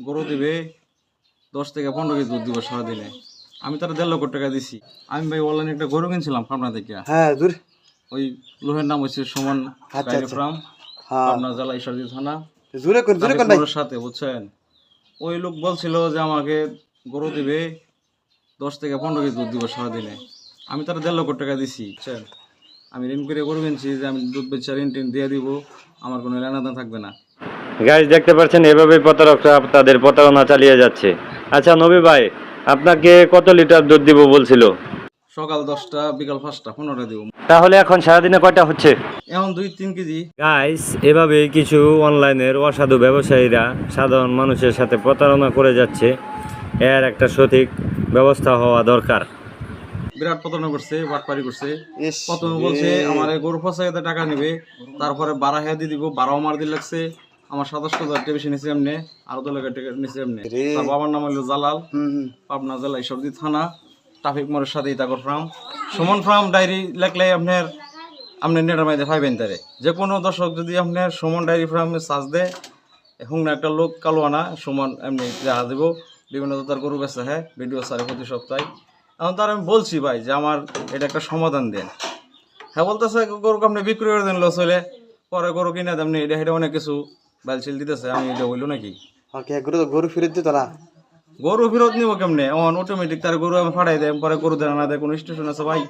গরু দিবে 10 থেকে 15 কেজি দুধ দিব সারাদিনে। আমি তার 1.5 লক্ষ টাকা দিছি। আমি ভাই অনলাইনে একটা গরু কিনছিলাম পাবনা থেকে। হ্যাঁ দূর। ওই লোহের নাম হচ্ছে সুমন আচ্ছা ডায়েরি আচ্ছা। ফার্ম, হ্যাঁ পাবনা জেলা ঈশ্বরদী থানা জোরে কোন ভাই। ট্রাফিক সাথে, বুঝছেন? ওই লোক বলছিল যে আমাকে গরু দিবে 10 থেকে 15 কেজি দুধ দিব সারাদিনে। আমি তার 1.5 লক্ষ টাকা দিছি, বুঝছেন? আমি ঋণ করে গরু কিনছি যে আমি দুধ বেচা ঋণ টিন দিয়ে দিব, আমার কোনো লেনাদেনা থাকবে না। গাইস দেখতে পাচ্ছেন এভাবেই প্রতারকরা তাদের প্রতারণা চালিয়ে যাচ্ছে। আচ্ছা নবী ভাই, আপনাকে কত লিটার দুধ দিব বলছিল? সকাল 10টা বিকাল 5টা 15টা দিব। তাহলে এখন সারাদিনে কয়টা হচ্ছে? এখন 2-3 কেজি। গাইস এভাবেই কিছু অনলাইনের অসাধু ব্যবসায়ীরা সাধারণ মানুষের সাথে প্রতারণা করে যাচ্ছে। এর একটা সঠিক ব্যবস্থা হওয়া দরকার। বিরাট প্রতারণা করছে, বাটপারি করছে। ইস প্রথমে বলছে আমার এই গরু ফসাইতে টাকা নেবে, তারপরে 12,000 দিয়ে দিব, 12 মার দিয়ে লাগছে। আমার 27,000 টাকা বেশি নিছে এমনি, আরো 2 লাখ টাকা নিছে এমনি। রে। তার বাবার নাম হলো জালাল, হুম পাবনা জেলা ঈশ্বরদী থানা ট্রাফিক মোড়ের সাথে ইতাগর ফার্ম। সুমন ফার্ম ডায়েরি লেখলে আপনার নেটের মাঝে পাইবেন তারে। যে কোনো দর্শক যদি আপনার সুমন ডায়েরি ফার্মে সার্চ দেয়, এখন একটা লোক কালো আনা সুমন এমনি দেখা দেবো, বিভিন্ন তার গরু বেচা, হ্যাঁ ভিডিও সারে প্রতি সপ্তাহে। এখন তার আমি বলছি ভাই যে আমার এটা একটা সমাধান দেন। হ্যাঁ বলতেছে গরুকে আপনি বিক্রি করে দেন লস হইলে, পরে গরু কিনে দেন, এটা এটা অনেক কিছু বেলছিল দিতেছে। আমি এটা হইলো নাকি? ওকে গরু ফেরত দিত না। গরু ফেরত নিব কেমনে? অন অটোমেটিক তার গরু আমি ফাটাই দেয়, পরে গরু দেয় না দেয় কোনো স্টেশন আছে ভাই?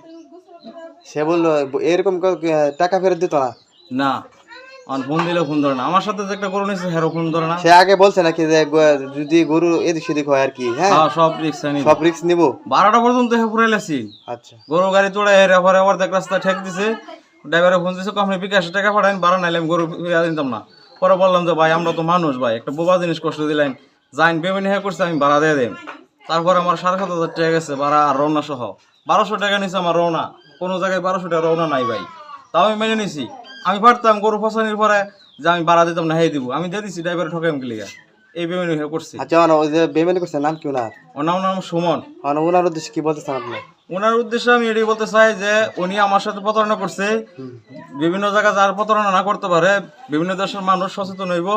সে বললো এরকম টাকা ফেরত দিত না। না, অন ফোন দিলেও ফোন ধরে না। আমার সাথে যে একটা গরু নিয়েছে হেরো ফোন ধরে না। সে আগে বলছে নাকি যে যদি গরু এদিক সেদিক হয় আর কি, হ্যাঁ হ্যাঁ সব রিক্স আনি। সব রিস্ক নিবো। 12টা পর্যন্ত ফুরাইলাছি। আচ্ছা গরু গাড়ি চড়াই হেরে পরে অর্ধেক রাস্তা ঠেক দিছে। ড্রাইভারে ফোন দিছে, আপনি বিকাশে টাকা পাঠাইন, 12 নাইলে আমি গরু দিতাম না। পরে বললাম যে ভাই আমরা তো মানুষ ভাই, একটা বোবা জিনিস কষ্ট দিলেন, যাইন পেমেন্ট হ্যাঁ করছে আমি ভাড়া দিয়ে দেন। তারপরে আমার 7,500 টাকা গেছে ভাড়া আর রওনা সহ। 1200 টাকা নিছে আমার রওনা, কোনো জায়গায় 1200 টাকা রওনা নাই ভাই। তাও আমি মেনে নিছি। আমি পারতাম গরু ফসানির পরে যে আমি ভাড়া দিতাম না, হ্যাঁ দিব, আমি দিয়ে দিছি, ড্রাইভারে ঠকাই আমি লিগা এই পেমেন্ট হ্যাঁ করছি। আচ্ছা ওই যে পেমেন্ট করছে নাম কি ওনার? ওনার নাম সুমন। ওনার উদ্দেশ্যে কি বলতে চান আপনি? ওনার উদ্দেশ্যে আমি এটাই বলতে চাই যে উনি আমার সাথে প্রতারণা করছে। বিভিন্ন জায়গায় যার প্রতারণা না করতে পারে, বিভিন্ন দেশের মানুষ সচেতন হইব।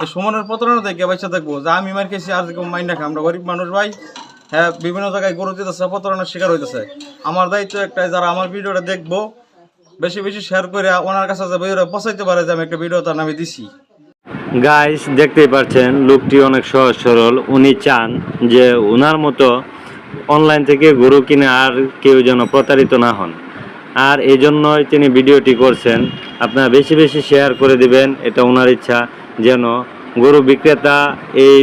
এই সুমনের প্রতারণা থেকে বাচ্চা দেখবো যে আমি মার খেয়েছি আর কেউ মাইন রাখে, আমরা গরিব মানুষ ভাই। হ্যাঁ বিভিন্ন জায়গায় গরু দিতেছে, প্রতারণার শিকার হইতেছে। আমার দায়িত্ব একটাই, যারা আমার ভিডিওটা দেখবো বেশি বেশি শেয়ার করে ওনার কাছে যাবে, পৌঁছাইতে পারে যে আমি একটা ভিডিও তার নামে দিছি। গাইস দেখতেই পাচ্ছেন লোকটি অনেক সহজ সরল। উনি চান যে ওনার মতো অনলাইন থেকে গরু কিনে আর কেউ যেন প্রতারিত না হন, আর এই জন্যই তিনি ভিডিওটি করছেন। আপনারা বেশি বেশি শেয়ার করে দিবেন, এটা ওনার ইচ্ছা যেন গরু বিক্রেতা এই